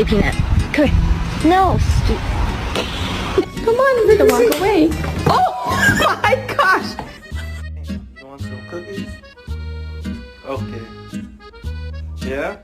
Hey, Peanut. Come here. No, Come on, you're gonna walk away. Oh my gosh! You want some cookies? Okay. Yeah?